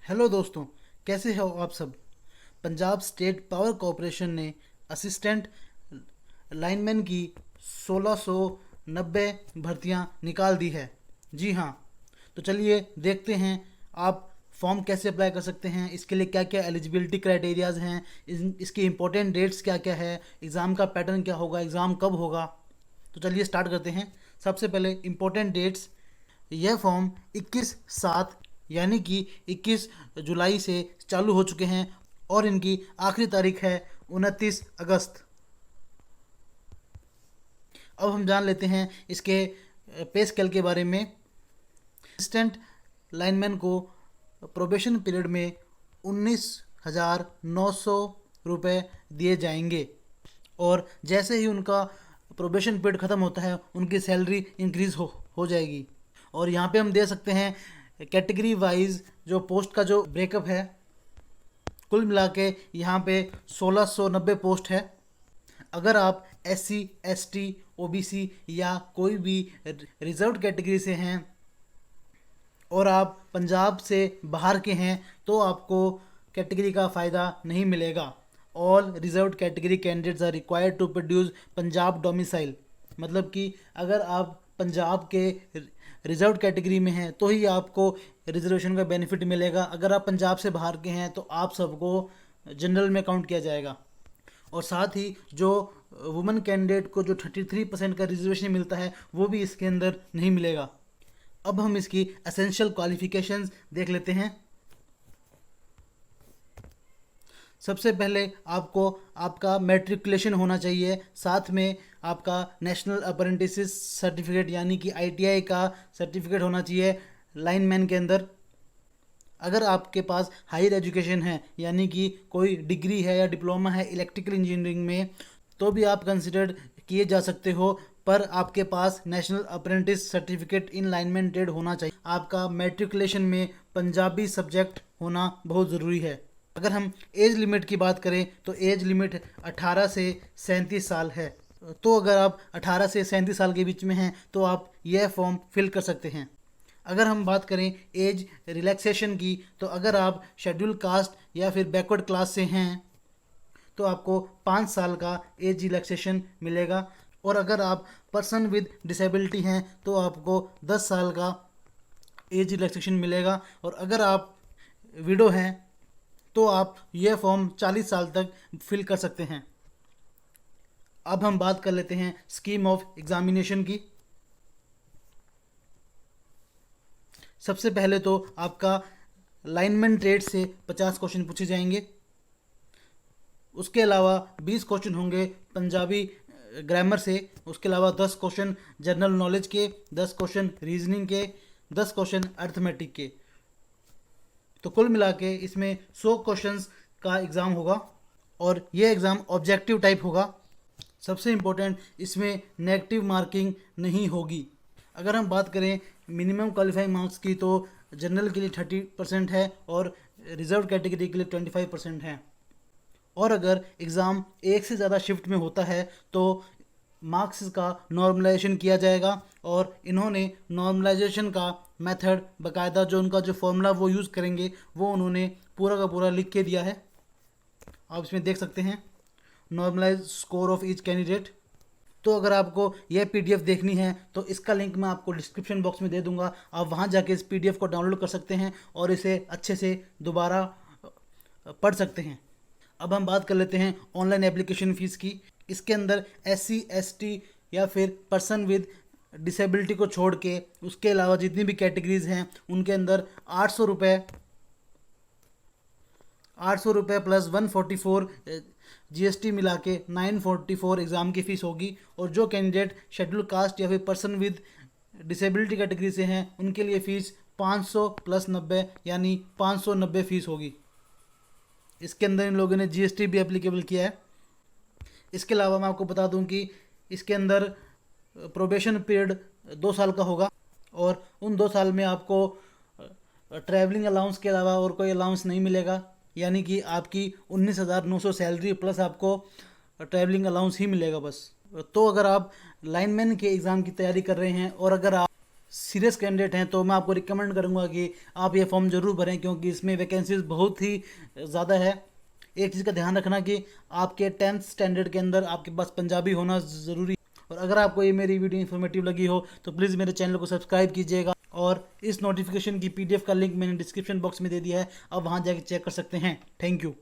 Hello दोस्तों, कैसे हो आप सब। पंजाब स्टेट पावर कॉरपोरेशन ने असिस्टेंट लाइनमैन की 1690 भर्तियां निकाल दी है। जी हाँ, तो चलिए देखते हैं आप फॉर्म कैसे अप्लाई कर सकते हैं, इसके लिए क्या क्या एलिजिबिलिटी क्राइटेरियाज हैं, इसकी इंपॉर्टेंट डेट्स क्या क्या है, एग्ज़ाम का पैटर्न क्या होगा, एग्ज़ाम कब होगा। तो चलिए स्टार्ट करते हैं। सबसे पहले इंपॉर्टेंट डेट्स। यह फॉर्म 21/7 यानी कि 21 जुलाई से चालू हो चुके हैं और इनकी आखिरी तारीख है 29 अगस्त। अब हम जान लेते हैं इसके पे स्केल के बारे में। असिस्टेंट लाइनमैन को प्रोबेशन पीरियड में 19,900 रुपये दिए जाएंगे और जैसे ही उनका प्रोबेशन पीरियड ख़त्म होता है उनकी सैलरी इंक्रीज़ हो जाएगी। और यहाँ पे हम दे सकते हैं कैटेगरी वाइज जो पोस्ट का जो ब्रेकअप है। कुल मिला के यहाँ पे 1690 पोस्ट है। अगर आप SC ST OBC या कोई भी रिजर्व्ड कैटेगरी से हैं और आप पंजाब से बाहर के हैं तो आपको कैटेगरी का फ़ायदा नहीं मिलेगा। All reserved category candidates are required to produce Punjab domicile. मतलब कि अगर आप पंजाब के रिजर्व्ड कैटेगरी में हैं तो ही आपको रिजर्वेशन का बेनिफिट मिलेगा। अगर आप पंजाब से बाहर के हैं तो आप सबको जनरल में काउंट किया जाएगा। और साथ ही जो वुमेन कैंडिडेट को जो 33% का रिजर्वेशन मिलता है वो भी इसके अंदर नहीं मिलेगा। अब हम इसकी एसेंशियल क्वालिफिकेशंस देख लेते हैं। सबसे पहले आपको आपका मैट्रिकुलेशन होना चाहिए, साथ में आपका नेशनल अप्रेंटिस सर्टिफिकेट यानी कि ITI का सर्टिफिकेट होना चाहिए लाइनमैन के अंदर। अगर आपके पास हायर एजुकेशन है यानी कि कोई डिग्री है या डिप्लोमा है इलेक्ट्रिकल इंजीनियरिंग में तो भी आप कंसिडर किए जा सकते हो, पर आपके पास national apprentice certificate in lineman trade होना चाहिए। आपका मैट्रिकुलेशन में पंजाबी सब्जेक्ट होना बहुत ज़रूरी है। अगर हम एज लिमिट की बात करें तो एज लिमिट 18 से 37 साल है। तो अगर आप 18 से 37 साल के बीच में हैं तो आप यह फॉर्म फिल कर सकते हैं। अगर हम बात करें एज रिलैक्सेशन की तो अगर आप शेड्यूल कास्ट या फिर बैकवर्ड क्लास से हैं तो आपको 5 साल का एज रिलैक्सेशन मिलेगा। और अगर आप पर्सन विद डिसेबिलिटी हैं तो आपको 10 साल का एज रिलैक्सेशन मिलेगा। और अगर आप विडो हैं तो आप यह फॉर्म 40 साल तक फिल कर सकते हैं। अब हम बात कर लेते हैं स्कीम ऑफ एग्जामिनेशन की। सबसे पहले तो आपका लाइनमैन ट्रेड से 50 क्वेश्चन पूछे जाएंगे। उसके अलावा 20 क्वेश्चन होंगे पंजाबी ग्रामर से। उसके अलावा 10 क्वेश्चन जनरल नॉलेज के, 10 क्वेश्चन रीजनिंग के, 10 क्वेश्चन अर्थमेटिक के। तो कुल मिला के इसमें 100 क्वेश्चंस का एग्ज़ाम होगा और ये एग्ज़ाम ऑब्जेक्टिव टाइप होगा। सबसे इम्पोर्टेंट, इसमें नेगेटिव मार्किंग नहीं होगी। अगर हम बात करें मिनिमम क्वालिफाइंग मार्क्स की तो जनरल के लिए 30% है और रिजर्व कैटेगरी के लिए 25% है। और अगर एग्ज़ाम एक से ज़्यादा शिफ्ट में होता है तो मार्क्स का नॉर्मलाइजेशन किया जाएगा। और इन्होंने नॉर्मलाइजेशन का मेथड बाकायदा जो उनका जो फॉर्मूला वो यूज़ करेंगे वो उन्होंने पूरा का पूरा लिख के दिया है। आप इसमें देख सकते हैं normalise score of each candidate. तो अगर आपको यह PDF देखनी है तो इसका लिंक मैं आपको डिस्क्रिप्शन बॉक्स में दे दूंगा। आप वहां जाके इस PDF को डाउनलोड कर सकते हैं और इसे अच्छे से दोबारा पढ़ सकते हैं। अब हम बात कर लेते हैं ऑनलाइन एप्लीकेशन फ़ीस की। इसके अंदर SC ST या फिर पर्सन विद डिसेबिलिटी को छोड़ के उसके अलावा जितनी भी कैटेगरीज हैं उनके अंदर 800 रुपये प्लस 144 GST मिला के 944 एग्ज़ाम की फ़ीस होगी। और जो कैंडिडेट शेड्यूल कास्ट या फिर पर्सन विद डिसेबिलिटी कैटेगरी से हैं उनके लिए फ़ीस 500 प्लस 90 यानी 590 फ़ीस होगी। इसके अंदर इन लोगों ने GST भी एप्लीकेबल किया है। इसके अलावा मैं आपको बता दूं कि इसके अंदर प्रोबेशन पीरियड 2 साल का होगा और उन 2 साल में आपको ट्रैवलिंग अलाउंस के अलावा और कोई अलाउंस नहीं मिलेगा। यानी कि आपकी 19,900 सैलरी प्लस आपको ट्रैवलिंग अलाउंस ही मिलेगा बस। तो अगर आप लाइनमैन के एग्ज़ाम की तैयारी कर रहे हैं और अगर आप सीरियस कैंडिडेट हैं तो मैं आपको रिकमेंड करूंगा कि आप ये फॉर्म ज़रूर भरें, क्योंकि इसमें वैकेंसीज बहुत ही ज़्यादा है। एक चीज़ का ध्यान रखना कि आपके 10th स्टैंडर्ड के अंदर आपके पास पंजाबी होना ज़रूरी। और अगर आपको ये मेरी वीडियो इन्फॉर्मेटिव लगी हो तो प्लीज़ मेरे चैनल को सब्सक्राइब कीजिएगा, और इस नोटिफिकेशन की PDF का लिंक मैंने डिस्क्रिप्शन बॉक्स में दे दिया है, आप वहाँ जाके चेक कर सकते हैं। Thank you.